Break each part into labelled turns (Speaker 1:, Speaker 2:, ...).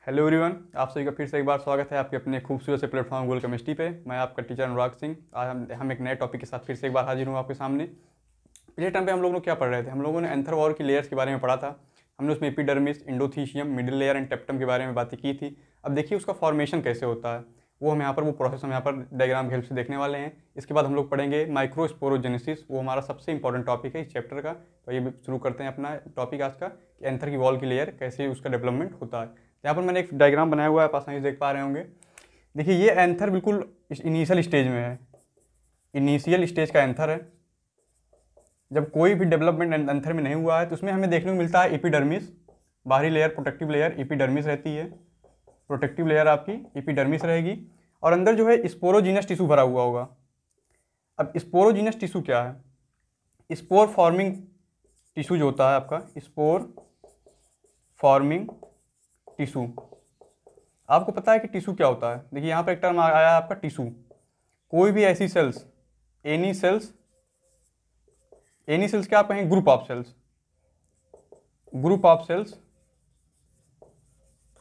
Speaker 1: Hello everyone, आप सभी का फिर से एक बार स्वागत है आपके अपने खूबसूरत से प्लेटफॉर्म गूगल केमिस्ट्री पे। मैं आपका टीचर अनुराग सिंह। आज हम एक नए टॉपिक के साथ फिर से एक बार हाजिर हूँ आपके सामने। पिछले टाइम पे हम लोगों ने क्या पढ़ रहे थे? हम लोगों ने एंथर वॉर की लेयर्स के बारे में पढ़ा था। हमने उसमें epidermis, endothecium, middle layer and tapetum के बारे में बातें की थी। अब देखिए उसका फॉर्मेशन कैसे होता है, वो हम यहाँ पर वो प्रोसेस हम यहाँ पर डायग्राम की हेल्प से देखने वाले हैं। इसके बाद हम लोग पढ़ेंगे माइक्रोस्पोरोजेनेसिस, वो हमारा सबसे इंपॉर्टेंट टॉपिक है इस चैप्टर का। तो ये शुरू करते हैं अपना टॉपिक आज का कि एंथर की वॉल की लेयर कैसे उसका डेवलपमेंट होता है। यहाँ पर मैंने एक डायग्राम बनाया हुआ है, आप आसानी से देख पा रहे होंगे। देखिए ये एंथर बिल्कुल इनिशियल स्टेज में है, इनिशियल स्टेज का एंथर है। जब कोई भी डेवलपमेंट एंथर में नहीं हुआ है तो उसमें हमें देखने को मिलता है एपिडर्मिस, बाहरी लेयर प्रोटेक्टिव लेयर एपिडर्मिस रहती है। प्रोटेक्टिव लेयर आपकी एपिडर्मिस रहेगी और अंदर जो है स्पोरोजीनस टिश्यू भरा हुआ होगा। अब स्पोरोजीनस टिश्यू क्या है? स्पोर फॉर्मिंग टिश्यू जो होता है आपका, स्पोर फॉर्मिंग टिश्यू। आपको पता है कि टिश्यू क्या होता है? देखिए यहाँ पर एक टर्म आया है आपका टिश्यू। कोई भी ऐसी cells, any cells, any cells क्या आप कहेंगे? Group of cells, group of cells,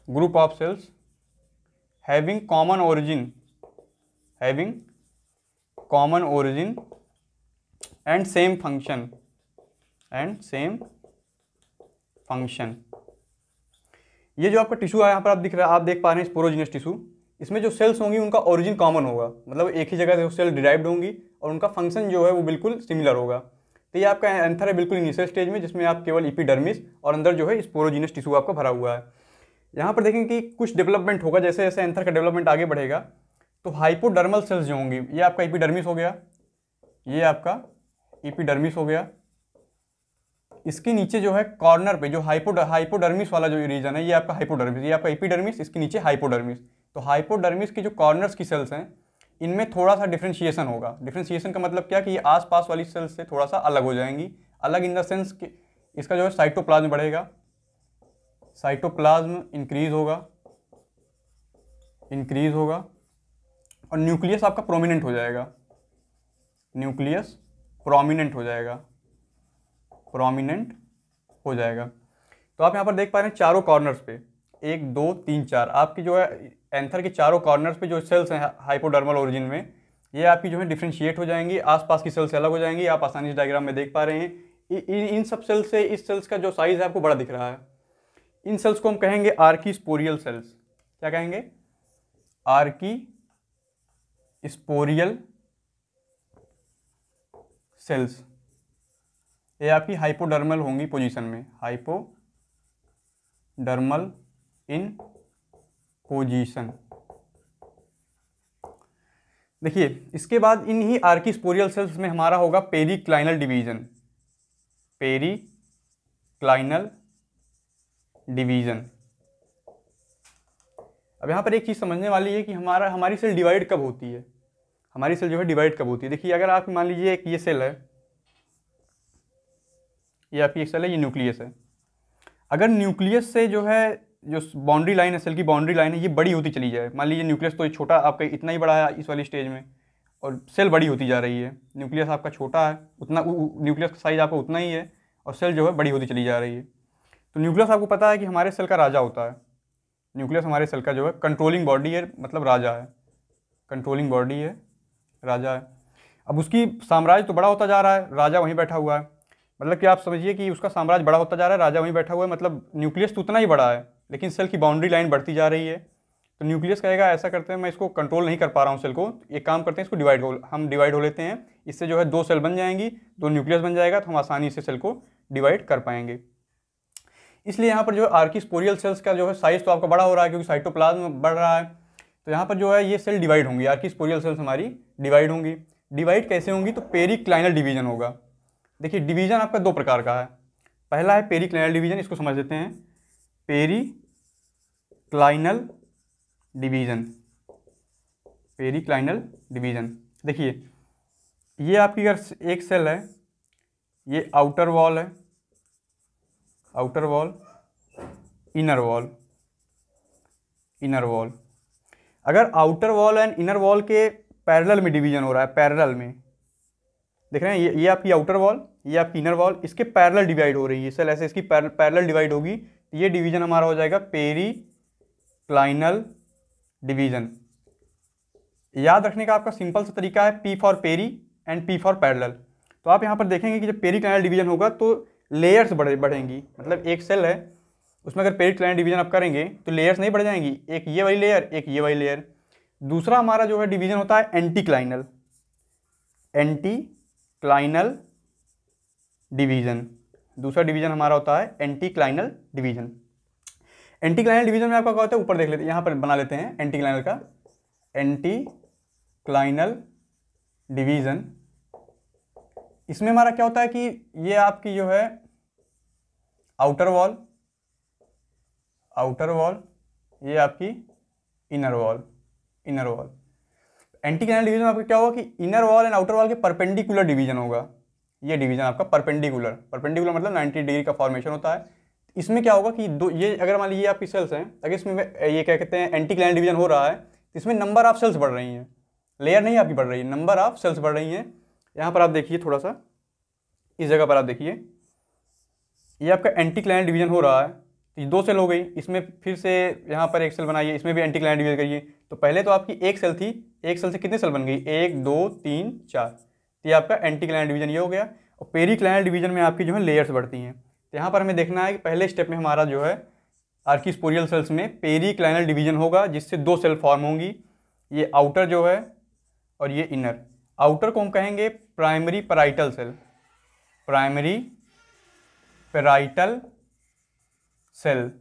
Speaker 1: group of cells having common origin, having common origin and same function, and same function. ये जो आपका टिश्यू है यहाँ पर आप दिख रहा है, आप देख पा रहे हैं स्पोरोजिनस टिश्यू। इसमें जो सेल्स होंगी उनका ओरिजिन कॉमन होगा, मतलब एक ही जगह से सेल डिराइव्ड होंगी और उनका फंक्शन जो है वो बिल्कुल सिमिलर होगा। तो ये आपका एंथर है बिल्कुल इनिशियल स्टेज में, जिसमें आप केवल एपिडर्मिस और अंदर जो है स्पोरोजिनस टिश्यू आपका भरा हुआ है। यहाँ पर देखेंगे कि कुछ डेवलपमेंट होगा, जैसे जैसे एंथर का डेवलपमेंट आगे बढ़ेगा तो हाइपोडर्मल सेल्स जो होंगी, ये आपका एपिडर्मिस हो गया, ये आपका एपिडर्मिस हो गया। इसके नीचे जो है कॉर्नर पे जो हाइपोडर्मिस वाला जो रीजन है, ये आपका हाइपोडर्मिस, ये आपका एपिडर्मिस, इसके नीचे हाइपोडर्मिस। तो हाइपोडर्मिस की जो कॉर्नर्स की सेल्स हैं इनमें थोड़ा सा डिफ्रेंशिएशन होगा। डिफ्रेंशिएशन का मतलब क्या कि ये आसपास वाली सेल्स से थोड़ा सा अलग हो जाएंगी। अलग इन द सेंस कि इसका जो है साइटोप्लाज्म बढ़ेगा, साइटोप्लाज्म इंक्रीज होगा, इंक्रीज होगा और न्यूक्लियस आपका प्रोमिनेंट हो जाएगा, न्यूक्लियस प्रोमिनेंट हो जाएगा, प्रोमिनेंट हो जाएगा। तो आप यहाँ पर देख पा रहे हैं चारों कॉर्नर्स पे 1 2 3 4 आपकी जो है एंथर के चारों कॉर्नर्स पे जो सेल्स हैं हाइपोडर्मल ओरिजिन में, ये आपकी जो है डिफ्रेंशिएट हो जाएंगी, आसपास की सेल्स से अलग हो जाएंगी। आप आसानी से डायग्राम में देख पा रहे हैं। इन सब सेल्स से इस सेल्स का जो साइज है आपको बड़ा दिख रहा है। इन सेल्स को हम कहेंगे आर्कीस्पोरियल सेल्स। क्या कहेंगे? Archesporial cells. ये आपकी हाइपोडर्मल होंगी पोजीशन में, हाइपोडर्मल इन पोजीशन। देखिए इसके बाद इन ही आर्कीस्पोरियल सेल्स में हमारा होगा पेरिक्लाइनल डिवीजन, पेरिक्लाइनल डिवीजन। अब यहाँ पर एक चीज़ समझने वाली है कि हमारी सेल डिवाइड कब होती है, हमारी सेल जो है डिवाइड कब होती है। देखिए अगर आप मान लीजिए एक ये सेल है, ये आपकी एक सेल है, ये न्यूक्लियस है। अगर न्यूक्लियस से जो है जो बाउंड्री लाइन है, सेल की बाउंड्री लाइन है, ये बड़ी होती चली जाए, मान लीजिए न्यूक्लियस तो छोटा आपका इतना ही बड़ा है इस वाली स्टेज में और सेल बड़ी होती जा रही है, न्यूक्लियस आपका छोटा है, उतना न्यूक्लियस का साइज आपका उतना ही है और सेल जो है बड़ी होती चली जा रही है। तो न्यूक्लियस आपको पता है कि हमारे सेल का राजा होता है। न्यूक्लियस हमारे सेल का जो है कंट्रोलिंग बॉडी है, मतलब राजा है, कंट्रोलिंग बॉडी है, राजा है। अब उसकी साम्राज्य तो बड़ा होता जा रहा है, राजा वहीं बैठा हुआ है। मतलब कि आप समझिए कि उसका साम्राज्य बड़ा होता जा रहा है, राजा वहीं बैठा हुआ है, मतलब न्यूक्लियस तो उतना ही बड़ा है लेकिन सेल की बाउंड्री लाइन बढ़ती जा रही है। तो न्यूक्लियस कहेगा ऐसा करते हैं, मैं इसको कंट्रोल नहीं कर पा रहा हूँ सेल को, एक काम करते हैं इसको हम डिवाइड हो लेते हैं, इससे जो है 2 सेल बन जाएंगी, 2 न्यूक्लियस बन जाएगा, तो हम आसानी से सेल को डिवाइड कर पाएंगे। इसलिए यहाँ पर जो है आर्कीस्पोरियल सेल्स का जो है साइज तो आपका बड़ा हो रहा है क्योंकि साइटोप्लाज्म बढ़ रहा है। तो यहाँ पर जो है ये सेल डिवाइड होंगी, आर्कीस्पोरियल सेल्स हमारी डिवाइड होंगी। डिवाइड कैसे होंगी? तो पेरिक्लाइनल डिवीजन होगा। देखिए डिवीजन आपका 2 प्रकार का है। पहला है पेरिक्लाइनल डिवीजन, इसको समझ लेते हैं। Periclinal division, periclinal division. देखिए ये आपकी अगर एक सेल है, ये आउटर वॉल है, outer wall, inner wall, inner wall. अगर outer wall and inner wall के पैरेलल में डिवीजन हो रहा है, पैरेलल में देख रहे हैं, ये आपकी आउटर वॉल, ये आपकी इनर वॉल, इसके पैरेलल डिवाइड हो रही है सेल, ऐसे इसकी पैरेलल डिवाइड होगी, ये डिवीजन हमारा हो जाएगा क्लाइनल डिवीजन। याद रखने का आपका सिंपल सा तरीका है P for peri and P for parallel. तो आप यहाँ पर देखेंगे कि जब पेरी क्लाइनल डिवीजन होगा तो लेयर्स बढ़ेंगी, मतलब एक सेल है उसमें अगर पेरी क्लाइनल डिवीजन आप करेंगे तो लेयर्स नहीं बढ़ जाएंगी, एक ये वाली लेयर एक ये वाली लेयर। दूसरा हमारा जो है डिवीजन होता है एंटी क्लाइनल, एंटी क्लाइनल डिवीजन। दूसरा डिवीजन हमारा होता है एंटी क्लाइनल डिवीजन। एंटी क्लाइनल डिवीजन में आपका क्या होता है, ऊपर देख लेते हैं, यहाँ पर बना लेते हैं एंटी क्लाइनल का, एंटी क्लाइनल डिवीजन। इसमें हमारा क्या होता है कि ये आपकी जो है आउटर वॉल, ये आपकी इनर वॉल। एंटी क्लाइनल डिवीजन में आपका क्या होगा कि inner wall and outer wall के परपेंडिकुलर डिवीजन होगा। ये डिवीजन आपका परपेंडिकुलर मतलब 90 डिग्री का फॉर्मेशन होता है। इसमें क्या होगा कि दो, ये अगर मान लीजिए आपकी सेल्स हैं, अगर इसमें ये क्या कहते हैं एंटी क्लाइनल डिवीजन हो रहा है तो इसमें नंबर ऑफ सेल्स बढ़ रही हैं, लेयर नहीं आपकी बढ़ रही है, नंबर ऑफ सेल्स बढ़ रही हैं। यहाँ पर आप देखिए थोड़ा सा, इस जगह पर आप देखिए, ये आपका एंटी क्लाइनल डिवीजन हो रहा है, तो ये 2 सेल हो गई, इसमें फिर से यहाँ पर एक सेल बनाइए, इसमें भी एंटी क्लाइनल डिवीजन करिए। तो पहले तो आपकी एक सेल थी, एक सेल से कितने सेल बन गई, 1 2 3 4, तो ये आपका एंटी क्लाइनल डिवीजन ये हो गया। और पेरी क्लाइनल डिवीजन में आपकी जो है लेयर्स बढ़ती हैं। तो यहाँ पर हमें देखना है कि पहले स्टेप में हमारा जो है आर्कीस्पोरियल सेल्स में पेरी क्लाइनल डिवीजन होगा, जिससे 2 सेल फॉर्म होंगी, ये आउटर जो है और ये इनर। आउटर को हम कहेंगे प्राइमरी पैराइटल सेल,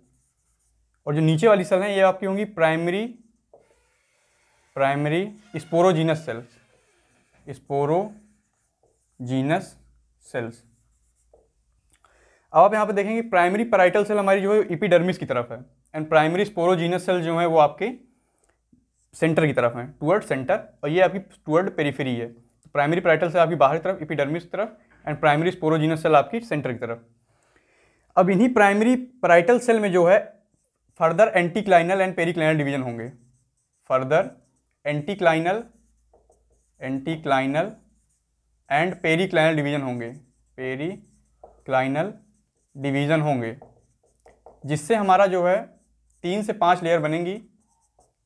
Speaker 1: और जो नीचे वाली सेल है ये आपकी होंगी प्राइमरी स्पोरोजीनस सेल्स। अब आप यहाँ पे देखेंगे प्राइमरी पैराइटल सेल हमारी जो है एपिडर्मिस की तरफ है, एंड प्राइमरी स्पोरोजीनस सेल जो है वो आपके सेंटर की तरफ है, टुवर्ड सेंटर, और ये आपकी टुवर्ड पेरिफेरी है। तो प्राइमरी पैराइटल सेल आपकी बाहर की तरफ, एपिडर्मिस की तरफ, एंड प्राइमरी स्पोरोजीनस सेल आपकी सेंटर की तरफ। अब इन्हीं प्राइमरी पैराइटल सेल में जो है further anticlinal and periclinal division होंगे, further anticlinal and periclinal division होंगे, जिससे हमारा जो है 3 से 5 लेयर बनेंगी,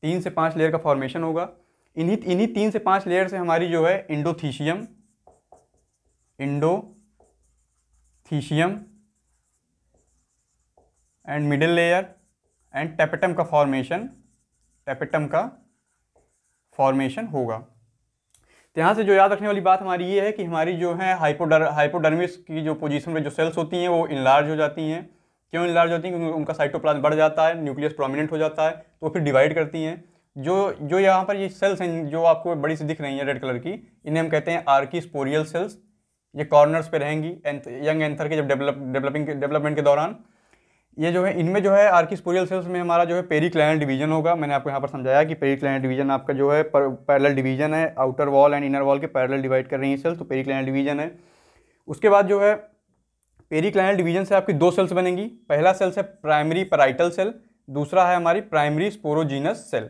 Speaker 1: 3 से 5 लेयर का फॉर्मेशन होगा। इन्हीं 3 से 5 लेयर से हमारी जो है endothecium and middle layer and tapetum का फॉर्मेशन होगा। तो यहाँ से जो याद रखने वाली बात हमारी ये है कि हमारी जो है हाइपोडर्मिस की जो पोजीशन में जो सेल्स होती हैं वो इनलार्ज हो जाती हैं। क्यों इनलार्ज होती हैं? क्योंकि उनका साइटोप्लाज्म बढ़ जाता है, न्यूक्लियस प्रोमिनेंट हो जाता है, तो फिर डिवाइड करती हैं। जो यहाँ पर ये सेल्स हैं जो आपको बड़ी सी दिख रही हैं रेड कलर की, इन्हें हम कहते हैं आर्कीस्पोरियल सेल्स। ये कॉर्नर्स पे रहेंगी यंग एंथर के जब डेवलपमेंट के दौरान। ये जो है इनमें जो है आर्कीस्पोरियल सेल्स में हमारा जो है पेरी क्लाइनल डिवीजन होगा। मैंने आपको यहाँ पर समझाया कि पेरी क्लाइनल डिवीजन आपका जो है पैरेलल डिवीजन है, outer wall and inner wall के पैरेलल डिवाइड कर रही हैं सेल्स, तो पेरी क्लाइनल डिवीजन है। उसके बाद जो है पेरी क्लाइनल डिवीजन से आपकी 2 सेल्स बनेंगी। पहला सेल्स है प्राइमरी पैराइटल सेल, दूसरा है हमारी primary sporogenous cell.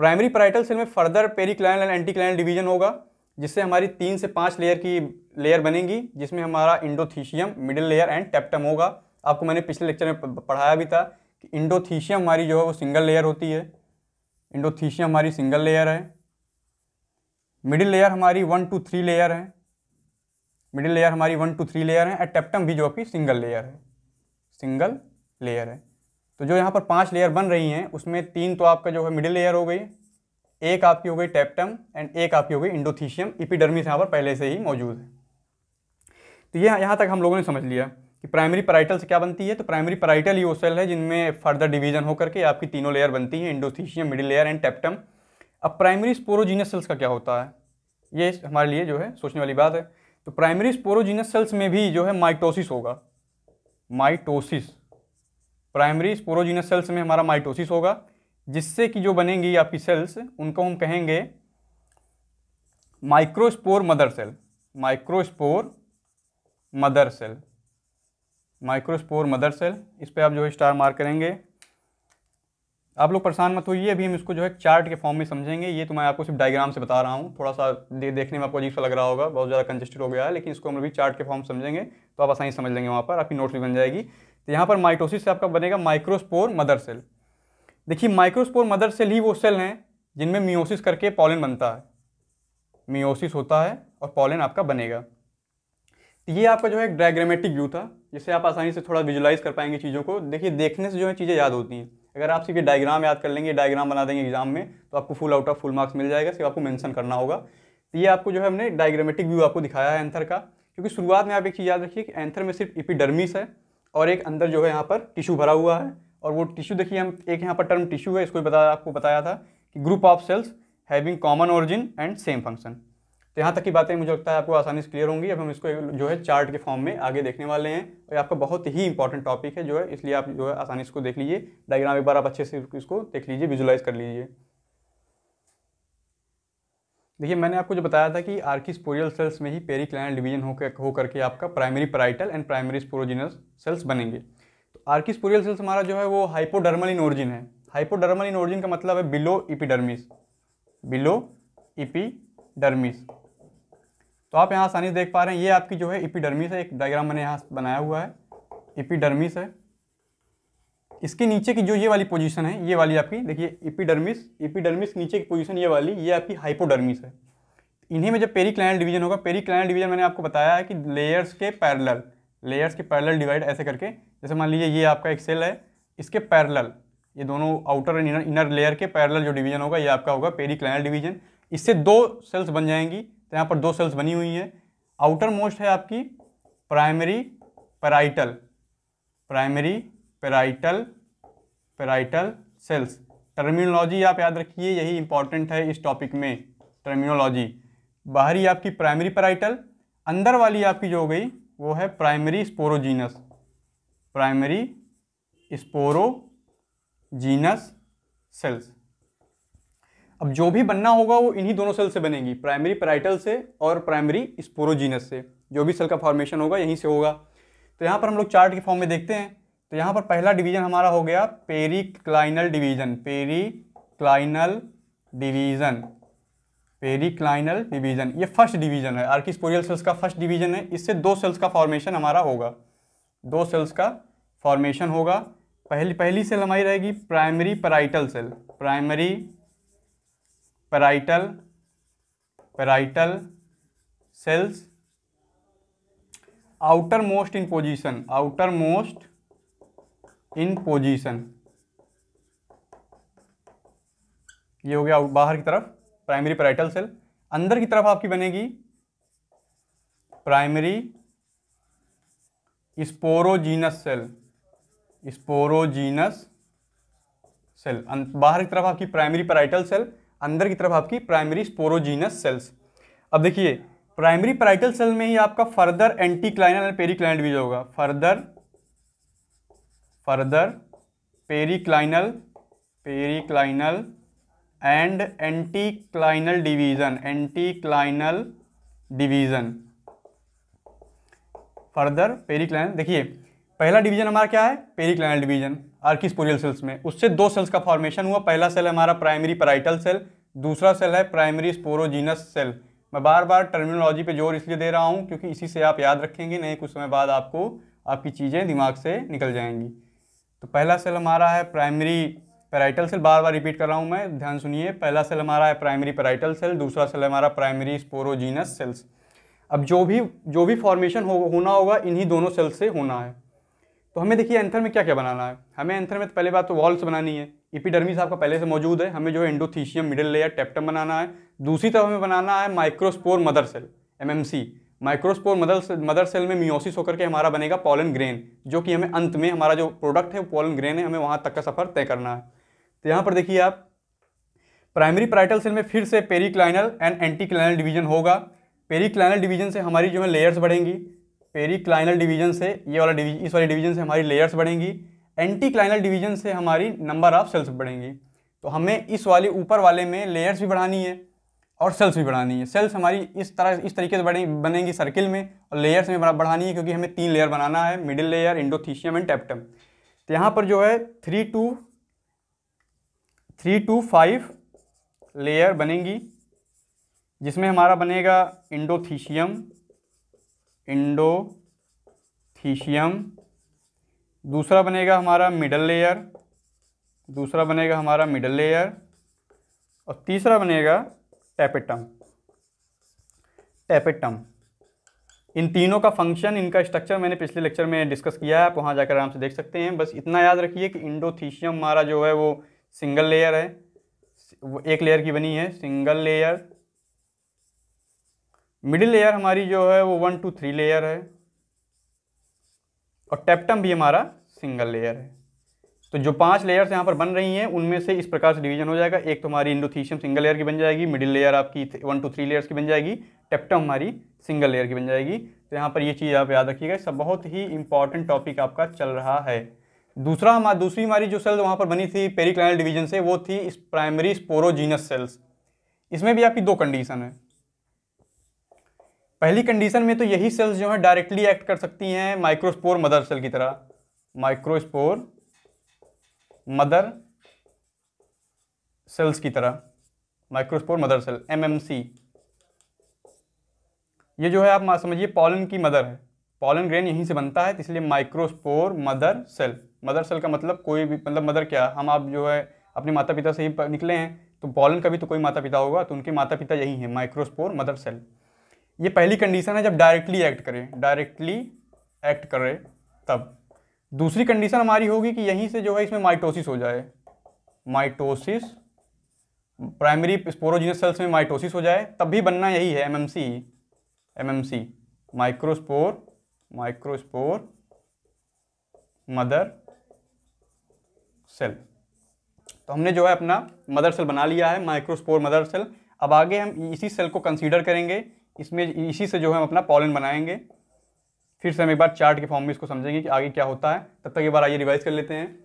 Speaker 1: Primary parietal cell में further periclinal and anticlinal division होगा, जिससे हमारी 3 से 5 लेयर की लेयर बनेंगी, जिसमें हमारा इंडोथीशियम, मिडिल लेयर एंड टेप्टम होगा। आपको मैंने पिछले लेक्चर में पढ़ाया भी था कि इंडोथीशियम हमारी जो है वो सिंगल लेयर होती है, इंडोथीशियम हमारी सिंगल लेयर है। मिडिल लेयर हमारी 1 to 3 लेयर है, और टेप्टम भी जो आपकी सिंगल लेयर है। तो जो यहाँ पर 5 लेयर बन रही हैं उसमें 3 तो आपका जो है मिडिल लेयर हो गई, एक आपकी हो गई टेप्टम एंड एक आपकी हो गई इंडोथीशियम। एपिडर्मिस यहाँ पर पहले से ही मौजूद है। तो ये यहाँ तक हम लोगों ने समझ लिया कि प्राइमरी पैराइटल से क्या बनती है। तो प्राइमरी पैराइटल ही वो सेल है जिनमें फर्दर डिवीजन होकर के आपकी 3 लेयर बनती हैं, इंडोथीशियम, मिडिल लेयर एंड टेप्टम। अब प्राइमरी स्पोरोजीनस सेल्स का क्या होता है, ये हमारे लिए जो है सोचने वाली बात है। तो प्राइमरी स्पोरोजीनस सेल्स में भी जो है माइटोसिस होगा, प्राइमरी स्पोरोजीनस सेल्स में हमारा माइटोसिस होगा, जिससे कि जो बनेंगी आपकी सेल्स उनको हम कहेंगे माइक्रोस्पोर मदर सेल। इस पे आप जो है स्टार मार्क करेंगे। आप लोग परेशान मत होइए, अभी हम इसको जो है चार्ट के फॉर्म में समझेंगे। ये तो मैं आपको सिर्फ डायग्राम से बता रहा हूँ, थोड़ा सा देखने में आपको अजीब सा लग रहा होगा, बहुत ज़्यादा कंजेस्टेड हो गया है, लेकिन इसको हम अभी चार्ट के फॉर्म समझेंगे तो आप आसानी समझ लेंगे, वहाँ पर आपकी नोट्स भी बन जाएगी। तो यहाँ पर माइटोसिस से आपका बनेगा माइक्रोस्पोर मदर सेल। देखिए माइक्रोस्पोर मदर सेल ही वो सेल हैं जिनमें मियोसिस करके पॉलन बनता है, मियोसिस होता है और पॉलन आपका बनेगा। तो ये आपका जो है एक डायग्रामेटिक व्यू था, जिससे आप आसानी से थोड़ा विजुलाइज कर पाएंगे चीज़ों को। देखिए देखने से जो है चीज़ें याद होती हैं। अगर आप सिर्फ ये डायग्राम याद कर लेंगे, डायग्राम बना देंगे एग्जाम में, तो आपको full out of full marks मिल जाएगा, सिर्फ आपको मेंशन करना होगा। तो ये आपको जो है हमने डायग्रामेटिक व्यू आपको दिखाया है एंथर का, क्योंकि शुरुआत में आप एक चीज़ याद रखिए कि एंथर में सिर्फ एपिडर्मिस है और एक अंदर जो है यहाँ पर टिश्यू भरा हुआ है। और वो टिश्यू देखिए, हम एक यहाँ पर टर्म टिश्यू है, इसको आपको बताया था कि group of cells having common origin and same function. तो यहाँ तक की बातें मुझे लगता है आपको आसानी से क्लियर होंगी। अब हम इसको जो है चार्ट के फॉर्म में आगे देखने वाले हैं, और ये आपका बहुत ही इंपॉर्टेंट टॉपिक है जो है, इसलिए आप जो है आसानी से इसको देख लीजिए। डायग्राम एक बार आप अच्छे से इसको देख लीजिए, विजुलाइज कर लीजिए। देखिए मैंने आपको जो बताया था कि आर्किस्पोरियल सेल्स में ही पेरिक्लाइनल डिवीजन हो करके आपका primary parietal and primary sporogenous sales बनेंगे। तो आर्किस्पोरियल सेल्स हमारा जो है वो हाइपोडर्मल इन ओरिजिन है। हाइपोडर्मल इन ओरिजिन का मतलब है बिलो एपिडर्मिस, बिलो एपिडर्मिस। तो आप यहाँ आसानी से देख पा रहे हैं, ये आपकी जो है एपिडर्मिस है। एक डायग्राम मैंने यहाँ बनाया हुआ है, एपिडर्मिस है। इसके नीचे की जो ये वाली पोजीशन है, ये वाली आपकी देखिए एपिडर्मिस, एपिडर्मिस नीचे की पोजीशन ये वाली, ये आपकी हाइपोडर्मिस है। इन्हीं में जब पेरिक्लाइनल डिवीजन होगा, पेरिक्लाइनल डिवीजन मैंने आपको बताया है कि लेयर्स के पैरेलल डिवाइड ऐसे करके, जैसे मान लीजिए ये आपका एक सेल है, इसके पैरेलल ये दोनों आउटर एंड इनर लेयर के पैरेलल जो डिवीजन होगा, ये आपका होगा पेरिक्लाइनल डिवीजन। इससे दो सेल्स बन जाएंगी। तो यहाँ पर दो सेल्स बनी हुई हैं। आउटर मोस्ट है आपकी primary parietal, primary parietal sales. Terminology आप याद रखिए, यही इंपॉर्टेंट है इस टॉपिक में, टर्मिनोलॉजी। बाहरी आपकी प्राइमरी पैराइटल, अंदर वाली आपकी जो हो गई वो है primary sporogenous, primary sporogenous cells. अब जो भी बनना होगा वो इन्हीं दोनों सेल से बनेगी, प्राइमरी पैराइटल से और प्राइमरी स्पोरोजीनस से। जो भी सेल का फॉर्मेशन होगा यहीं से होगा। तो यहाँ पर हम लोग चार्ट के फॉर्म में देखते हैं। तो यहाँ पर पहला डिवीजन हमारा हो गया periclinal division, periclinal division, periclinal division. ये फर्स्ट डिवीजन है, आर्किस्पोरियल सेल्स का फर्स्ट डिवीजन है। इससे दो सेल्स का फॉर्मेशन हमारा होगा, दो सेल्स का फॉर्मेशन होगा। पहली सेल हमारी रहेगी primary parietal cell, primary parietal cells, outer most in position, outer most in position. ये हो गया बाहर की तरफ प्राइमरी पैराइटल सेल। अंदर की तरफ आपकी बनेगी primary sporogenous cell, sporogenous cell. बाहर की तरफ आपकी प्राइमरी पैराइटल सेल, अंदर की तरफ आपकी प्राइमरी स्पोरोजीनस सेल्स। अब देखिए प्राइमरी पैराइटल सेल में ही आपका further anticlinal and periclinal division होगा, further periclinal and anticlinal division, further periclinal. देखिए पहला डिवीजन हमारा क्या है, पेरिक्लाइनल डिवीजन आर्किस्पोरियल सेल्स में। उससे दो सेल्स का फॉर्मेशन हुआ। पहला सेल है हमारा प्राइमरी पैराइटल सेल, दूसरा सेल है प्राइमरी स्पोरोजीनस सेल। मैं बार बार टर्मिनोलॉजी पे जोर इसलिए दे रहा हूँ क्योंकि इसी से आप याद रखेंगे, नहीं कुछ समय बाद आपको आपकी चीज़ें दिमाग से निकल जाएंगी। तो पहला सेल हमारा है प्राइमरी पैराइटल सेल, बार बार रिपीट कर रहा हूँ मैं, ध्यान सुनिए। पहला सेल हमारा है प्राइमरी पैराइटल सेल, दूसरा सेल हमारा प्राइमरी स्पोरोजीनस सेल्स। अब जो भी फॉर्मेशन होना होगा इन्हीं दोनों सेल से होना है। तो हमें देखिए एंथर में क्या क्या बनाना है। हमें एंथर में पहले बात तो वॉल्स बनानी है। एपिडर्मिस आपका पहले से मौजूद है, हमें जो है एंडोथीशियम, मिडिल लेयर, टेप्टम बनाना है। दूसरी तरफ हमें बनाना है microspore mother cell, MMC। Microspore mother cell में मियोसिस होकर के हमारा बनेगा पॉलन ग्रेन, जो कि हमें अंत में हमारा जो प्रोडक्ट है वो पॉलन ग्रेन है, हमें वहाँ तक का सफर तय करना है। तो यहाँ पर देखिए आप प्राइमरी पैराइटल सेल में फिर से पेरिक्लाइनल एंड एंटीक्लाइनल डिवीजन होगा। पेरिक्लाइनल डिवीजन से हमारी जो है लेयर्स बढ़ेंगी, पेरिक्लाइनल डिवीजन से ये वाला डिवीजन, इस वाले डिवीजन से हमारी लेयर्स बढ़ेंगी। एंटीक्लाइनल डिवीजन से हमारी नंबर ऑफ सेल्स बढ़ेंगी। तो हमें इस वाले ऊपर वाले में लेयर्स भी बढ़ानी है और सेल्स भी बढ़ानी है। सेल्स हमारी इस तरीके से बनेंगी सर्किल में, और लेयर्स में बढ़ानी है क्योंकि हमें 3 लेयर बनाना है, मिडिल लेयर, एंडोथीशियम एंड टेप्टम। तो यहाँ पर जो है 3 to 5 लेयर बनेंगी, जिसमें हमारा बनेगा एंडोथीशियम, दूसरा बनेगा हमारा मिडल लेयर, दूसरा बनेगा हमारा मिडल लेयर, और तीसरा बनेगा टैपेटम। टैपेटम, इन तीनों का फंक्शन, इनका स्ट्रक्चर मैंने पिछले लेक्चर में डिस्कस किया है, आप वहाँ जाकर आराम से देख सकते हैं। बस इतना याद रखिए कि इंडोथीशियम हमारा जो है वो सिंगल लेयर है, वो एक लेयर की बनी है, सिंगल लेयर। मिडिल लेयर हमारी जो है वो 1 to 3 लेयर है, और टैप्टम भी हमारा सिंगल लेयर है। तो जो 5 लेयर्स यहाँ पर बन रही हैं उनमें से इस प्रकार से डिवीजन हो जाएगा। एक तो हमारी इंडोथीशियम सिंगल लेयर की बन जाएगी, मिडिल लेयर आपकी 1 to 3 लेयर्स की बन जाएगी, टैप्टम हमारी सिंगल लेयर की बन जाएगी। तो यहाँ पर ये चीज़ आप याद रखिएगा, सब बहुत ही इंपॉर्टेंट टॉपिक आपका चल रहा है। दूसरी हमारी जो सेल्स वहाँ पर बनी थी पेरिक्लाइनल डिवीजन से, वो थी इस प्राइमरी स्पोरोजीनस सेल्स। इसमें भी आपकी 2 कंडीशन है। पहली कंडीशन में तो यही सेल्स जो है डायरेक्टली एक्ट कर सकती हैं माइक्रोस्पोर मदर सेल की तरह, माइक्रोस्पोर मदर सेल्स की तरह, माइक्रोस्पोर मदर सेल MMC। ये जो है आप समझिए पॉलन की मदर है, पॉलन ग्रेन यहीं से बनता है, तो इसलिए microspore mother cell. Mother cell का मतलब कोई भी, मतलब मदर क्या, हम आप जो है अपने माता पिता से ही निकले हैं, तो पॉलन का भी तो कोई माता पिता होगा, तो उनके माता पिता यही हैं, माइक्रोस्पोर मदर सेल। ये पहली कंडीशन है जब डायरेक्टली एक्ट करें, डायरेक्टली एक्ट करे तब। दूसरी कंडीशन हमारी होगी कि यहीं से जो है इसमें माइटोसिस हो जाए, माइटोसिस, प्राइमरी स्पोरोजीनस सेल्स में माइटोसिस हो जाए, तब भी बनना यही है MMC, माइक्रोस्पोर मदर सेल। तो हमने जो है अपना मदर सेल बना लिया है, माइक्रोस्पोर मदर सेल। अब आगे हम इसी सेल को कंसीडर करेंगे, इसमें इसी से जो है हम अपना पॉलन बनाएंगे। फिर से हम एक बार चार्ट के फॉर्म में इसको समझेंगे कि आगे क्या होता है। तब तक एक बार आइए रिवाइज कर लेते हैं।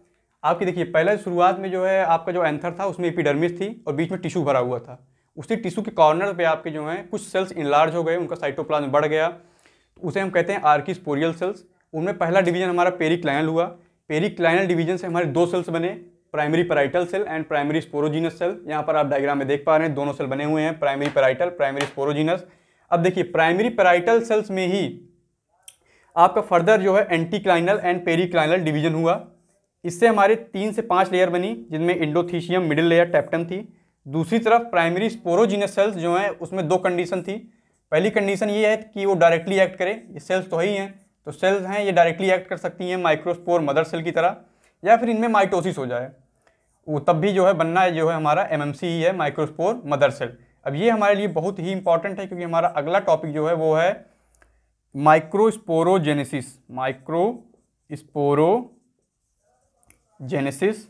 Speaker 1: आपकी देखिए पहले शुरुआत में जो है आपका जो एंथर था उसमें एपिडर्मिस थी और बीच में टिश्यू भरा हुआ था। उसी टिश्यू के कॉर्नर पे आपके जो हैं कुछ सेल्स इनलार्ज हो गए, उनका साइटोप्लाज्म बढ़ गया, उसे हम कहते हैं आर्किस्पोरियल सेल्स। उनमें पहला डिवीजन हमारा पेरिक्लाइनल हुआ। पेरिक्लाइनल डिवीजन से हमारे 2 सेल्स बने, primary parietal cell and primary sporogenous cell. यहाँ पर आप डायग्राम में देख पा रहे हैं, दोनों सेल बने हुए हैं, प्राइमरी पैराइटल, प्राइमरी स्पोरोजीनस। अब देखिए प्राइमरी पैराइटल सेल्स में ही आपका फर्दर जो है एंटीक्लाइनल एंड पेरिक्लाइनल डिवीजन हुआ। इससे हमारे 3 से 5 लेयर बनी, जिनमें इंडोथीशियम, मिडिल लेयर, टैप्टम थी। दूसरी तरफ प्राइमरी स्पोरोजीनस सेल्स जो हैं उसमें 2 कंडीशन थी। पहली कंडीशन ये है कि वो डायरेक्टली एक्ट करें, ये सेल्स तो ही हैं, तो सेल्स हैं ये डायरेक्टली एक्ट कर सकती हैं माइक्रोस्पोर मदर सेल की तरह, या फिर इनमें माइटोसिस हो जाए, वो तब भी जो है बनना जो है हमारा MMC ही है, माइक्रोस्पोर मदर सेल। अब ये हमारे लिए बहुत ही इंपॉर्टेंट है, क्योंकि हमारा अगला टॉपिक जो है वो है माइक्रोस्पोरोजेनेसिस, माइक्रोस्पोरोजेनेसिस।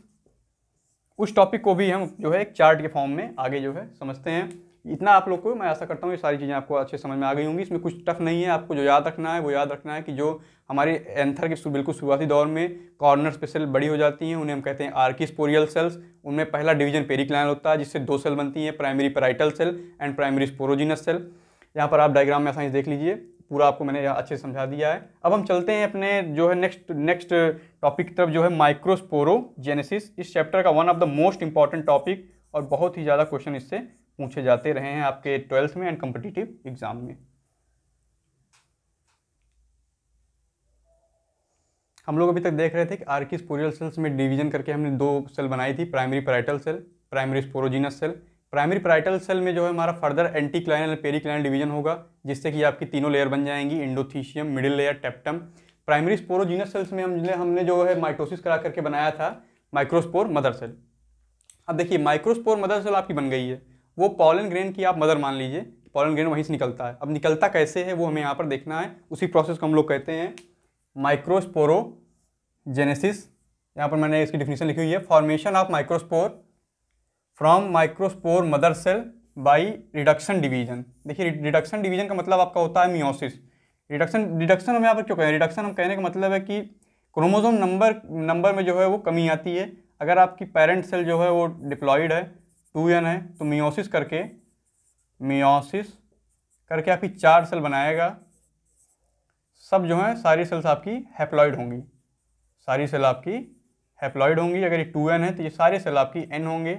Speaker 1: उस टॉपिक को भी हम जो है एक चार्ट के फॉर्म में आगे जो है समझते हैं। इतना आप लोग को मैं आशा करता हूँ ये सारी चीज़ें आपको अच्छे समझ में आ गई होंगी। इसमें कुछ टफ नहीं है, आपको जो याद रखना है वो याद रखना है कि जो हमारे एंथर के बिल्कुल शुरुआती दौर में कॉर्नर पे सेल बड़ी हो जाती हैं, उन्हें हम कहते हैं आर्किस्पोरियल सेल्स। उनमें पहला डिवीजन पेरिक्लाइनल होता है, जिससे 2 सेल बनती हैं, primary parietal cell and primary sporogenous cell. यहाँ पर आप डायग्राम में आसानी से देख लीजिए, पूरा आपको मैंने यहाँ अच्छे से समझा दिया है। अब हम चलते हैं अपने जो है नेक्स्ट टॉपिक की तरफ, जो है माइक्रोस्पोरोजेनेसिस। इस चैप्टर का one of the most important topic, और बहुत ही ज़्यादा क्वेश्चन इससे पूछे जाते रहे हैं आपके 12th में एंड कॉम्पिटिटिव एग्जाम में। हम लोग अभी तक देख रहे थे कि आर्किस्पोरियल सेल्स में डिवीजन करके हमने 2 सेल बनाई थी, primary parietal cell, primary sporogenous cell. Primary parietal cell में जो है हमारा फर्दर एंटीक्लाइनल पेरिक्लाइनल डिवीजन होगा, जिससे कि आपकी 3 लेयर बन जाएंगी, endothecium, middle layer, tapetum. Primary sporogenous cells में हमने जो है माइटोसिस करा करके बनाया था माइक्रोस्पोर मदर सेल। अब देखिए माइक्रोस्पोर मदर सेल आपकी बन गई है, वो पॉलन ग्रेन की आप मदर मान लीजिए, पॉलन ग्रेन वहीं से निकलता है। अब निकलता कैसे है वो हमें यहाँ पर देखना है, उसी प्रोसेस को हम लोग कहते हैं माइक्रोस्पोरोजेनेसिस। यहाँ पर मैंने इसकी डिफिनीशन लिखी हुई है, formation of microspore from microspore mother cell by reduction division. देखिए रिडक्शन डिवीजन का मतलब आपका होता है मियोसिस। रिडक्शन हम यहाँ पर क्यों कहें, रिडक्शन हम कहने का मतलब है कि क्रोमोसोम नंबर में जो है वो कमी आती है। अगर आपकी पेरेंट सेल जो है वो डिप्लॉइड है, 2n है, तो मियोसिस करके आपकी 4 सेल बनाएगा। सब जो है सारी सेल्स आपकी हैप्लॉइड होंगी, सारी सेल आपकी हैप्लॉइड होंगी। अगर ये 2n है तो ये सारे सेल आपकी n होंगे।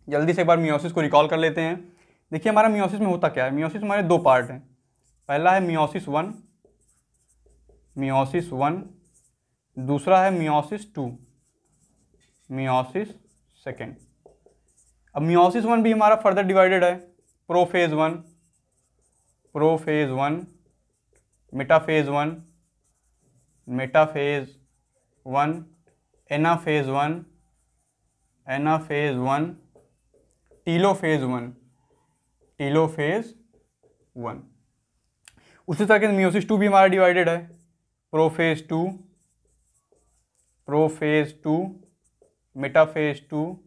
Speaker 1: जल्दी से एक बार मियोसिस को रिकॉल कर लेते हैं। देखिए हमारा मियोसिस में होता क्या है, मियोसिस हमारे 2 पार्ट हैं। पहला है मियोसिस 1, दूसरा है मियोसिस 2। Meiosis second. अब मियोसिस वन भी हमारा फर्दर डिवाइडेड है, prophase one, prophase one, metaphase one, metaphase one, anaphase one, anaphase one, telophase one, telophase one. उसी तरह से मियोसिस टू भी हमारा डिवाइडेड है, prophase to, prophase to, metaphase two,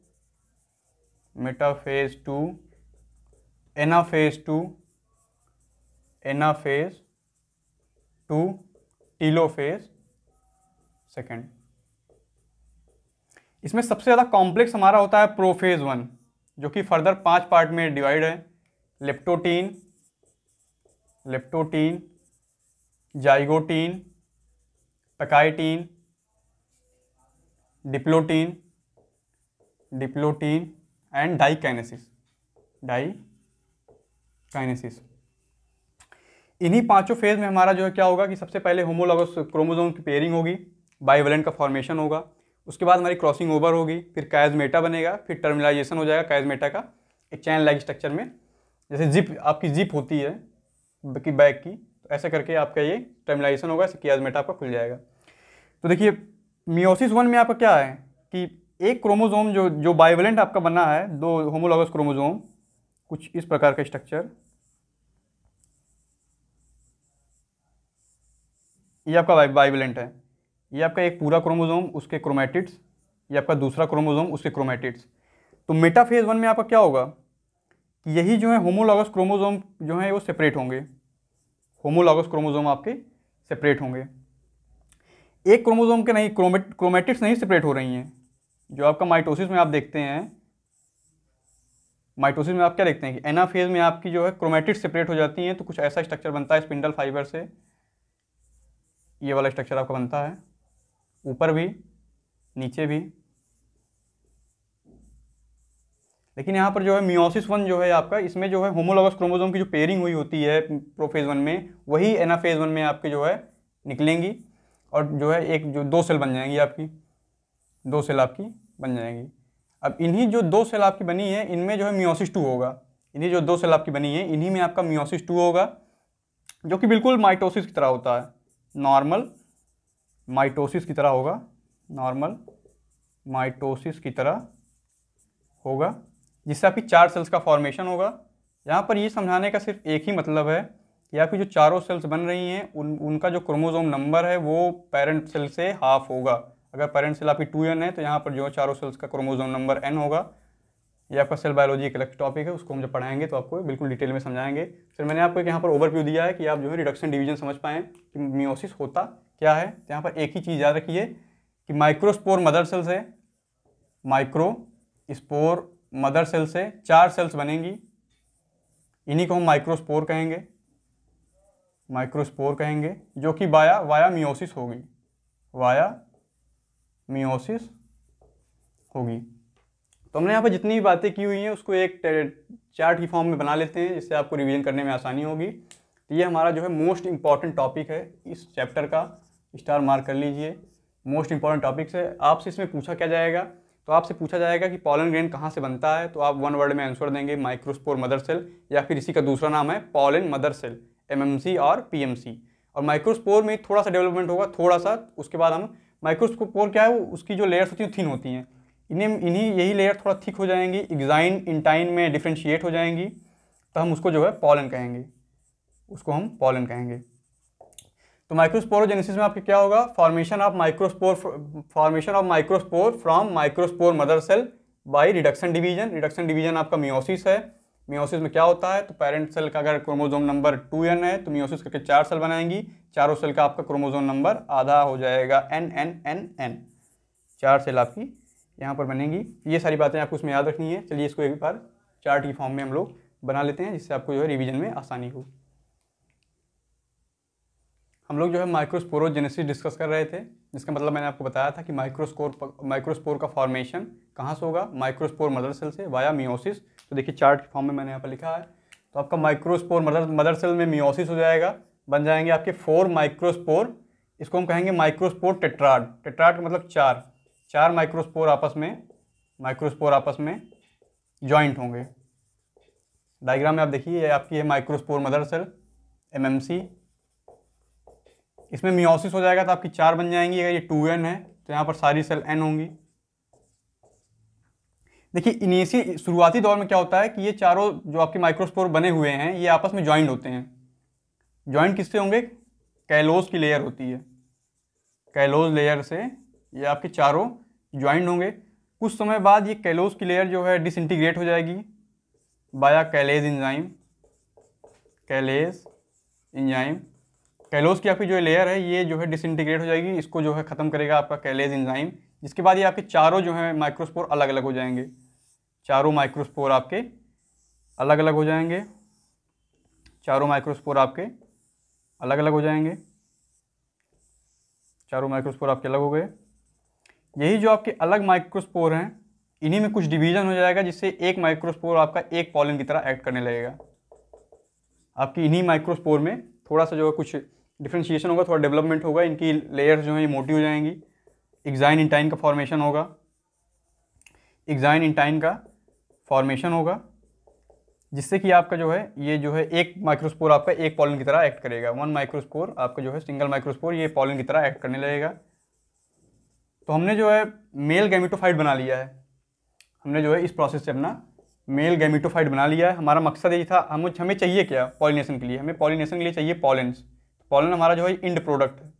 Speaker 1: metaphase two, anaphase to, anaphase to, telophase second. इसमें सबसे ज़्यादा complex हमारा होता है प्रोफेज वन, जो कि फर्दर 5 पार्ट में डिवाइड है, leptotene, leptotene, zygotene, pachytene, diplotene, diplotene and diakinesis, diakinesis. इन्हीं पांचों फेज में हमारा जो है क्या होगा कि सबसे पहले होमोलॉगस क्रोमोसोम की पेयरिंग होगी, बाइवेलेंट का फॉर्मेशन होगा, उसके बाद हमारी क्रॉसिंग ओवर होगी, फिर कायजमेटा बनेगा, फिर टर्मिनाइजेशन हो जाएगा कायजमेटा का एक चैन लाइक स्ट्रक्चर में, जैसे जिप आपकी जिप होती है कि बैग की, तो ऐसे करके आपका ये टर्मिनाइजेशन होगा, कायजमेटा आपका खुल जाएगा। तो देखिए मियोसिस वन में आपका क्या है कि एक क्रोमोसोम जो बाइवेलेंट आपका बना है, 2 होमोलॉगस क्रोमोसोम, कुछ इस प्रकार का स्ट्रक्चर, ये आपका बाइवेलेंट है, ये आपका एक पूरा क्रोमोसोम उसके क्रोमैटिड्स, ये आपका दूसरा क्रोमोसोम उसके क्रोमैटिड्स। तो मेटाफेज वन में आपका क्या होगा कि यही जो है होमोलॉगस क्रोमोसोम जो है वो सेपरेट होंगे, होमोलॉगस क्रोमोसोम आपके सेपरेट होंगे। एक क्रोमोसोम के नहीं, क्रोमैटिड्स नहीं सेपरेट हो रही हैं, जो आपका माइटोसिस में आप देखते हैं, माइटोसिस में आप क्या देखते हैं कि एनाफेज में आपकी जो है क्रोमैटिड्स सेपरेट हो जाती हैं, तो कुछ ऐसा स्ट्रक्चर बनता है स्पिंडल फाइबर से, ये वाला स्ट्रक्चर आपका बनता है, ऊपर भी नीचे भी। लेकिन यहाँ पर जो है मियोसिस वन जो है आपका, इसमें जो है होमोलॉगस क्रोमोसोम की जो पेयरिंग हुई होती है प्रोफेज वन में, वही एनाफेज वन में आपके जो है निकलेंगी, और जो है एक जो 2 सेल बन जाएंगी आपकी, 2 सेल आपकी बन जाएंगी। अब इन्हीं जो 2 सेल आपकी बनी है, इनमें जो है मियोसिस टू होगा, इन्हीं जो 2 सेल आपकी बनी है इन्हीं में आपका मियोसिस टू होगा, जो कि बिल्कुल माइटोसिस की तरह होता है, नॉर्मल माइटोसिस की तरह होगा, नॉर्मल माइटोसिस की तरह होगा, जिससे आपकी 4 सेल्स का फॉर्मेशन होगा। यहाँ पर ये समझाने का सिर्फ एक ही मतलब है कि आपकी जो चारों सेल्स बन रही हैं उनका जो क्रोमोसोम नंबर है वो पेरेंट सेल से हाफ होगा। अगर पेरेंट सेल आपकी 2n है तो यहाँ पर जो चारों सेल्स का क्रोमोसोम नंबर n होगा। ये आपका सेल बायोलॉजी एक अलग टॉपिक है, उसको हम जब पढ़ाएंगे तो आपको बिल्कुल डिटेल में समझाएंगे। फिर मैंने आपको यहाँ पर ओवरव्यू दिया है कि आप जो है रिडक्शन डिवीजन समझ पाएँ कि मियोसिस होता क्या है। तो यहाँ पर एक ही चीज़ याद रखिए कि माइक्रोस्पोर मदर सेल से, माइक्रोस्पोर मदर सेल से 4 सेल्स बनेंगी, इन्हीं को हम माइक्रोस्पोर कहेंगे, माइक्रोस्पोर कहेंगे, जो कि वाया मियोसिस होगी, वाया मियोसिस होगी। तो हमने यहाँ पर जितनी भी बातें की हुई हैं उसको एक चार्ट की फॉर्म में बना लेते हैं, जिससे आपको रिवीजन करने में आसानी होगी। तो ये हमारा जो है मोस्ट इंपॉर्टेंट टॉपिक है इस चैप्टर का, स्टार मार्क कर लीजिए। मोस्ट इंपॉर्टेंट टॉपिक है। आपसे इसमें पूछा क्या जाएगा, तो आपसे पूछा जाएगा कि पॉलन ग्रेन कहाँ से बनता है, तो आप 1 वर्ड में आंसर देंगे माइक्रोस्पोर मदर सेल, या फिर इसी का दूसरा नाम है पॉलन मदर सेल, MMC और PMC। और माइक्रोस्पोर में थोड़ा सा डेवलपमेंट होगा, थोड़ा सा, उसके बाद हम माइक्रोस्पोर क्या है, उसकी जो लेयर्स होती हैं थिन होती हैं, इन्हीं यही लेयर थोड़ा थिक हो जाएंगी, एक्साइन इंटाइन में डिफ्रेंशिएट हो जाएंगी, तो हम उसको जो है पॉलन कहेंगे, उसको हम पॉलन कहेंगे। तो माइक्रोस्पोरोजेनेसिस में आपके क्या होगा, formation of microspore from microspore mother cell by reduction division. Reduction division आपका मियोसिस है। मियोसिस में क्या होता है, तो पेरेंट सेल का अगर क्रोमोसोम नंबर 2n है तो मियोसिस करके 4 सेल बनाएंगी, चारों सेल का आपका क्रोमोसोम नंबर आधा हो जाएगा n, 4 सेल आपकी यहाँ पर बनेंगी। ये सारी बातें आपको उसमें याद रखनी है। चलिए इसको एक बार चार्ट की फॉर्म में हम लोग बना लेते हैं, जिससे आपको जो है रिवीजन में आसानी हो। हम लोग जो है माइक्रोस्पोरोजेनेसिस डिस्कस कर रहे थे, जिसका मतलब मैंने आपको बताया था कि माइक्रोस्पोर का फॉर्मेशन कहाँ से होगा, माइक्रोस्पोर मदर सेल से वाया मियोसिस। तो देखिए चार्ट की फॉर्म में मैंने यहाँ पर लिखा है। तो आपका माइक्रोस्पोर मदर सेल में मियोसिस हो जाएगा, बन जाएंगे आपके 4 माइक्रोस्पोर। इसको हम कहेंगे माइक्रोस्पोर टेट्राड। टेट्राड का मतलब 4, 4 माइक्रोस्पोर आपस में जॉइंट होंगे। डायग्राम में आप देखिए, ये आपकी है माइक्रोस्पोर मदर सेल MMC। इसमें मियोसिस हो जाएगा तो आपकी 4 बन जाएंगी। अगर ये 2n है तो यहाँ पर सारी सेल n होंगी। देखिए इनिशियल शुरुआती दौर में क्या होता है कि ये चारों जो आपके माइक्रोस्पोर बने हुए हैं ये आपस में ज्वाइंट होते हैं। ज्वाइंट किससे होंगे? कैलोज की लेयर होती है, कैलोज लेयर से ये आपके चारों ज्वाइंट होंगे। कुछ समय बाद ये कैलोज की लेयर जो है डिसइंटीग्रेट हो जाएगी बाया कैलेज एंजाइम। कैलोज की आपकी जो लेयर है ये जो है डिसइंटीग्रेट हो जाएगी, इसको जो है ख़त्म करेगा आपका कैलेज एंजाइम। जिसके बाद ये आपके चारों जो है माइक्रोस्पोर अलग अलग हो जाएंगे। चारों माइक्रोस्पोर आपके अलग अलग हो जाएंगे। चारों माइक्रोस्पोर आपके अलग अलग हो जाएंगे। चारों माइक्रोस्पोर आपके अलग हो गए। यही जो आपके अलग माइक्रोस्पोर हैं इन्हीं में कुछ डिवीजन हो जाएगा, जिससे एक माइक्रोस्पोर आपका एक पॉलन की तरह एक्ट करने लगेगा। आपकी इन्हीं माइक्रोस्पोर में थोड़ा सा जो है कुछ डिफ्रेंशिएशन होगा, थोड़ा डेवलपमेंट होगा, इनकी लेयर्स जो है ये मोटी हो जाएंगी। एक्साइन इंटाइन का फॉर्मेशन होगा, एक्साइन इंटाइन का फॉर्मेशन होगा, जिससे कि आपका जो है ये जो है एक माइक्रोस्पोर आपका एक पॉलन की तरह एक्ट करेगा। 1 माइक्रोस्पोर आपका जो है सिंगल माइक्रोस्पोर ये पॉलन की तरह एक्ट करने लगेगा। तो हमने जो है मेल गैमेटोफाइट बना लिया है। हमने जो है इस प्रोसेस से अपना मेल गैमेटोफाइट बना लिया है। हमारा मकसद यही था, हमें चाहिए क्या पॉलिनेशन के लिए? हमें पॉलिनेशन के लिए चाहिए पॉलेंस। पॉलन हमारा जो है इंड प्रोडक्ट है,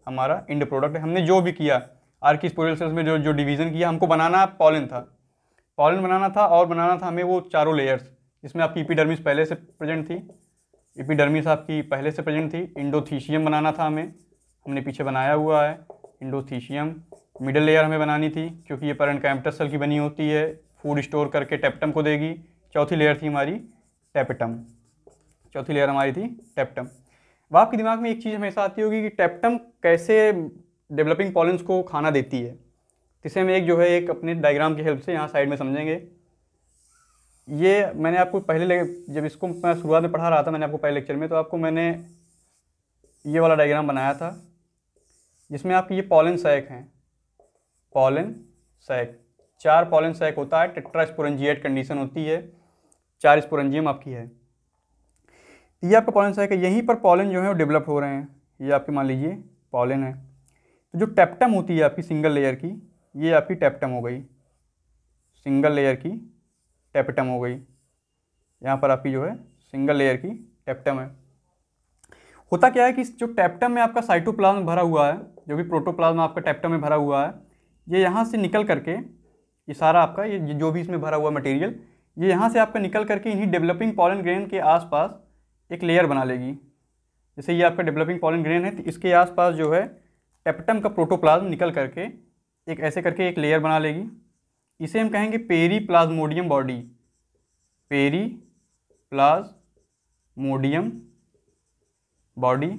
Speaker 1: हमारा इंड प्रोडक्ट है। हमने जो भी किया आर्किस्पोरियल सेल्स में जो डिवीज़न किया, हमको बनाना पॉलन था, पॉलन बनाना था। और बनाना था हमें वो चारों लेयर्स, जिसमें आपकी एपिडर्मिस पहले से प्रेजेंट थी, एपिडर्मिस आपकी पहले से प्रेजेंट थी। इंडोथीशियम बनाना था हमें, हमने पीछे बनाया हुआ है इंडोथीशियम। मिडिल लेयर हमें बनानी थी क्योंकि ये पैरेन्काइमटस सेल की बनी होती है, फूड स्टोर करके टेप्टम को देगी। चौथी लेयर थी हमारी टेप्टम, चौथी लेयर हमारी थी टेप्टम। अब आपके दिमाग में एक चीज़ हमेशा आती होगी कि टेप्टम कैसे डेवलपिंग पॉलेंस को खाना देती है। इसे हम एक जो है एक अपने डायग्राम की हेल्प से यहाँ साइड में समझेंगे। ये मैंने आपको पहले जब इसको मैं शुरुआत में पढ़ा रहा था, मैंने आपको पहले लेक्चर में, तो आपको मैंने ये वाला डायग्राम बनाया था जिसमें आपकी ये पॉलन सैक हैं, पॉलन सैक। 4 पॉलन सैक होता है, टेट्रास्पोरेंजिएट कंडीशन होती है, 4 स्पोरेंजियम आपकी है। ये आपका पॉलन सैक है, यहीं पर पॉलन जो है वो डेवलप हो रहे हैं। ये आपके मान लीजिए पॉलन है। तो जो टेप्टम होती है आपकी सिंगल लेयर की, ये आपकी टेप्टम हो गई, सिंगल लेयर की टेप्टम हो गई। यहाँ पर आपकी जो है सिंगल लेयर की टेप्टम है। होता क्या है कि जो टेप्टम में आपका साइटोप्लाज्म भरा हुआ है, जो भी प्रोटोप्लाज्म आपका टेप्टम में भरा हुआ है, ये यहाँ से निकल करके ये सारा आपका ये जो भी इसमें भरा हुआ मटेरियल, ये यहाँ से आपका निकल करके इन्हीं डेवलपिंग पॉलन ग्रेन के आसपास एक लेयर बना लेगी। जैसे ये आपका डेवलपिंग पॉलन ग्रेन है, तो इसके आसपास जो है टेप्टम का प्रोटोप्लाज्म निकल करके एक ऐसे करके एक लेयर बना लेगी। इसे हम कहेंगे पेरीप्लाज्मोडियम बॉडी, पेरीप्लाज्मोडियम बॉडी।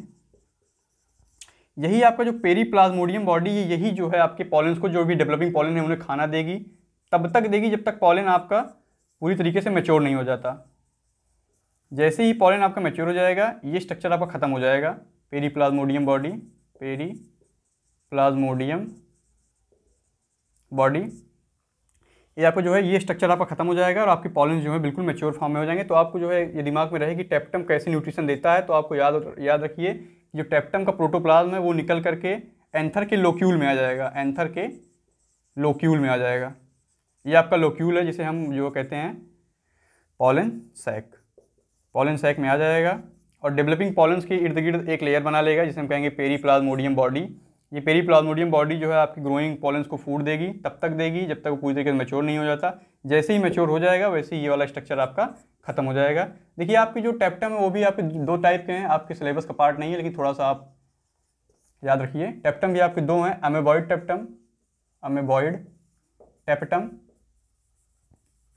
Speaker 1: यही आपका जो पेरीप्लाज्मोडियम बॉडी है, यही जो है आपके पॉलेंस को, जो भी डेवलपिंग पॉलन है उन्हें खाना देगी। तब तक देगी जब तक पॉलन आपका पूरी तरीके से मैच्योर नहीं हो जाता। जैसे ही पॉलन आपका मैच्योर हो जाएगा, ये स्ट्रक्चर आपका ख़त्म हो जाएगा। पेरीप्लाज्मोडियम बॉडी, पेरीप्लाज्मोडियम बॉडी, ये आपको जो है ये स्ट्रक्चर आपका खत्म हो जाएगा और आपके पॉलेंस जो है बिल्कुल मैच्योर फॉर्म में हो जाएंगे। तो आपको जो है ये दिमाग में रहे कि टेप्टम कैसे न्यूट्रिशन देता है। तो आपको याद रखिए, जो टेप्टम का प्रोटोप्लाज्म है वो निकल करके एंथर के लोक्यूल में आ जाएगा, एंथर के लोक्यूल में आ जाएगा। ये आपका लोक्यूल है जिसे हम जो कहते हैं पॉलन सैक, पॉलन सैक में आ जाएगा और डेवलपिंग पॉलेंस के इर्द गिर्द एक लेयर बना लेगा जिसे हम कहेंगे पेरीप्लाज्मोडियम बॉडी। ये पेरीप्लाज्मोडियम बॉडी जो है आपकी ग्रोइंग पॉलेंस को फूड देगी, तब तक देगी जब तक वो पूरी तरीके से मैच्योर नहीं हो जाता। जैसे ही मैच्योर हो जाएगा वैसे ही ये वाला स्ट्रक्चर आपका खत्म हो जाएगा। देखिए आपकी जो टेप्टम है वो भी आपके 2 टाइप के हैं, आपके सिलेबस का पार्ट नहीं है लेकिन थोड़ा सा आप याद रखिए। टेप्टम भी आपके 2 हैं, अमेबॉइड टेप्टम, अमेबॉइड टेप्टम।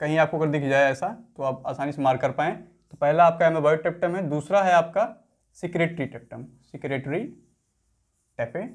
Speaker 1: कहीं आपको अगर दिख जाए ऐसा तो आप आसानी से मार्क कर पाएँ। तो पहला आपका अमेबॉइड टेप्टम है, दूसरा है आपका सिक्रेटरी टेप्टम, सिक्रेटरी टेप्टम।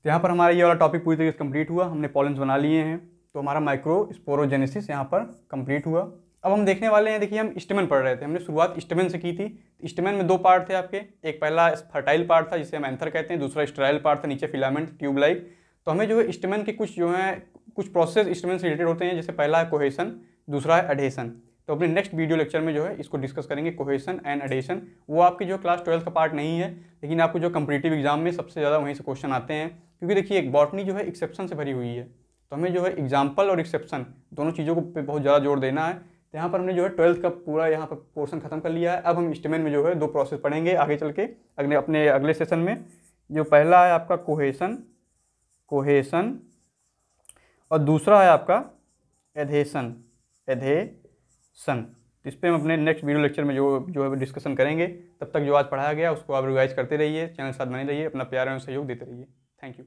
Speaker 1: तो यहाँ पर हमारा ये वाला टॉपिक पूरी तरीके से कंप्लीट हुआ। हमने पॉलेंस बना लिए हैं, तो हमारा माइक्रो स्पोरोजेनेसिस यहाँ पर कंप्लीट हुआ। अब हम देखने वाले हैं, देखिए हम स्टेमन पढ़ रहे थे, हमने शुरुआत स्टेमन से की थी। स्टेमन में दो पार्ट थे आपके, एक पहला फर्टाइल पार्ट था जिसे हम एंथर कहते हैं, दूसरा स्टेराइल पार्ट था, नीचे फिलामेंट ट्यूब लाइक। तो हमें जो है स्टेमन के कुछ जो है कुछ प्रोसेस स्टेमन से रिलेटेड होते हैं, जैसे पहला है कोहेसन, दूसरा है एडहेसन। तो अपने नेक्स्ट वीडियो लेक्चर में जो है इसको डिस्कस करेंगे, कोहेसन एंड एडहेसन। वो आपकी जो क्लास 12 का पार्ट नहीं है, लेकिन आपको जो कंपटीटिव एग्जाम में सबसे ज़्यादा वहीं से क्वेश्चन आते हैं, क्योंकि देखिए एक बॉटनी जो है एक्सेप्शन से भरी हुई है। तो हमें जो है एग्जाम्पल और एक्सेप्शन दोनों चीज़ों को पे बहुत ज़्यादा जोर देना है। तो यहाँ पर हमने जो है 12th का पूरा यहाँ पर पोर्शन खत्म कर लिया है। अब हम स्टेमन में जो है दो प्रोसेस पढ़ेंगे आगे चल के अपने अगले सेशन में। जो पहला है आपका कोहेसन और दूसरा है आपका एडहेसन। इस पर हम अपने नेक्स्ट वीडियो लेक्चर में जो है डिस्कशन करेंगे। तब तक जो आज पढ़ाया गया उसको आप रिवाइज करते रहिए, चैनल साथ बने रहिए, अपना प्यार और सहयोग देते रहिए। Thank you.